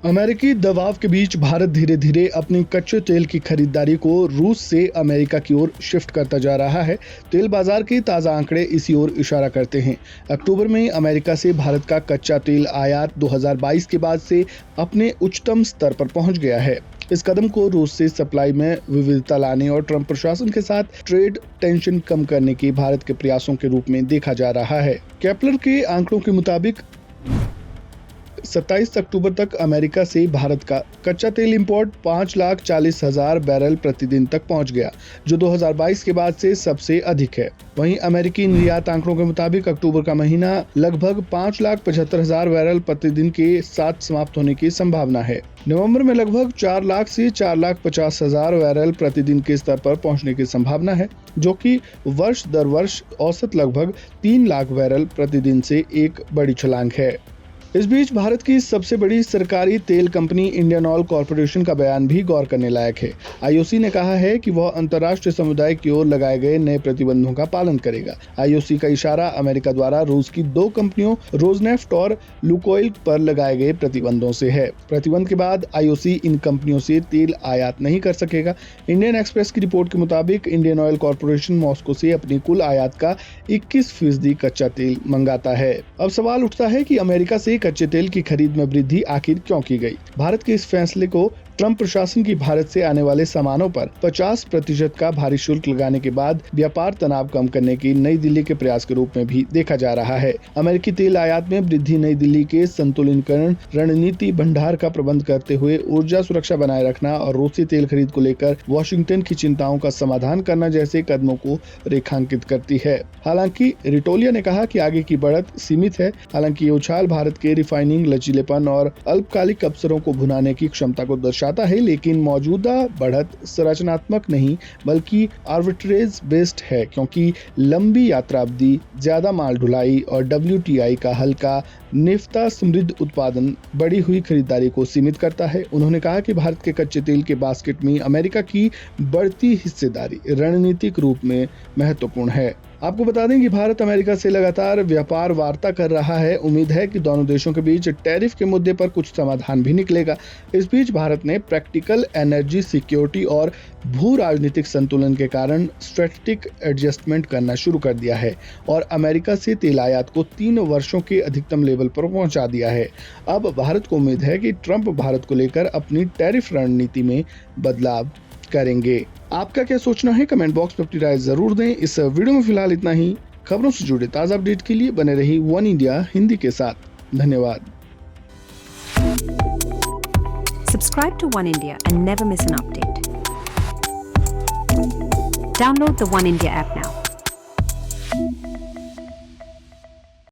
अमेरिकी दबाव के बीच भारत धीरे धीरे अपनी कच्चे तेल की खरीदारी को रूस से अमेरिका की ओर शिफ्ट करता जा रहा है। तेल बाजार के ताज़ा आंकड़े इसी ओर इशारा करते हैं। अक्टूबर में अमेरिका से भारत का कच्चा तेल आयात 2022 के बाद से अपने उच्चतम स्तर पर पहुंच गया है। इस कदम को रूस से सप्लाई में विविधता लाने और ट्रंप प्रशासन के साथ ट्रेड टेंशन कम करने के भारत के प्रयासों के रूप में देखा जा रहा है। केपलर के आंकड़ों के मुताबिक 27 अक्टूबर तक अमेरिका से भारत का कच्चा तेल इंपोर्ट 5,40,000 बैरल प्रतिदिन तक पहुंच गया, जो 2022 के बाद से सबसे अधिक है। वहीं अमेरिकी निर्यात आंकड़ों के मुताबिक अक्टूबर का महीना लगभग 5,75,000 बैरल प्रतिदिन के साथ समाप्त होने की संभावना है। नवंबर में लगभग 4 लाख से 4,50,000 बैरल प्रतिदिन के स्तर पर पहुंचने की संभावना है, जो कि वर्ष दर वर्ष औसत लगभग 3 लाख बैरल प्रतिदिन से एक बड़ी छलांग है। इस बीच भारत की सबसे बड़ी सरकारी तेल कंपनी इंडियन ऑयल कॉरपोरेशन का बयान भी गौर करने लायक है। आईओसी ने कहा है कि वह अंतर्राष्ट्रीय समुदाय की ओर लगाए गए नए प्रतिबंधों का पालन करेगा। आईओसी का इशारा अमेरिका द्वारा रूस की 2 कंपनियों रोजनेफ्ट और लुकोइल पर लगाए गए प्रतिबंधों से है। प्रतिबंध के बाद आईओसी इन कंपनियों से तेल आयात नहीं कर सकेगा। इंडियन एक्सप्रेस की रिपोर्ट के मुताबिक इंडियन ऑयल कॉरपोरेशन मॉस्को से अपनी कुल आयात का 21% कच्चा तेल मंगाता है। अब सवाल उठता है कि अमेरिका से कच्चे तेल की खरीद में वृद्धि आखिर क्यों की गई? भारत के इस फैसले को ट्रंप प्रशासन की भारत से आने वाले सामानों पर 50% का भारी शुल्क लगाने के बाद व्यापार तनाव कम करने की नई दिल्ली के प्रयास के रूप में भी देखा जा रहा है। अमेरिकी तेल आयात में वृद्धि नई दिल्ली के संतुलितकरण रणनीति भंडार का प्रबंध करते हुए ऊर्जा सुरक्षा बनाए रखना और रूसी तेल खरीद को लेकर वॉशिंगटन की चिंताओं का समाधान करना जैसे कदमों को रेखांकित करती है। हालांकि रिटोलिया ने कहा कि आगे की बढ़त सीमित है। हालांकि ये उछाल भारत के रिफाइनिंग लचीलेपन और अल्पकालिक अवसरों को भुनाने की क्षमता को दर्शाता है, लेकिन मौजूदा बढ़त संरचनात्मक नहीं बल्कि आर्बिट्रेज बेस्ड है, क्योंकि लंबी यात्रा अवधि, ज्यादा माल ढुलाई और WTI का हल्का निफ्ता समृद्ध उत्पादन बढ़ी हुई खरीदारी को सीमित करता है। उन्होंने कहा कि भारत के कच्चे तेल के बास्केट में अमेरिका की बढ़ती हिस्सेदारी रणनीतिक रूप में महत्वपूर्ण है। आपको बता दें कि भारत अमेरिका से लगातार व्यापार वार्ता कर रहा है। उम्मीद है कि दोनों देशों के बीच टैरिफ के मुद्दे पर कुछ समाधान भी निकलेगा। इस बीच भारत ने प्रैक्टिकल एनर्जी सिक्योरिटी और भू राजनीतिक संतुलन के कारण स्ट्रेटेजिक एडजस्टमेंट करना शुरू कर दिया है और अमेरिका से तेल आयात को 3 वर्षों के अधिकतम लेवल पर पहुंचा दिया है। अब भारत को उम्मीद है कि ट्रंप भारत को लेकर अपनी टैरिफ रणनीति में बदलाव करेंगे। आपका क्या सोचना है? कमेंट बॉक्स में अपनी राय जरूर दें। इस वीडियो में फिलहाल इतना ही। खबरों से जुड़े ताज़ा अपडेट के लिए बने रही वन इंडिया हिंदी के साथ। धन्यवाद। Subscribe to One India and never miss an update. Download the One India app now.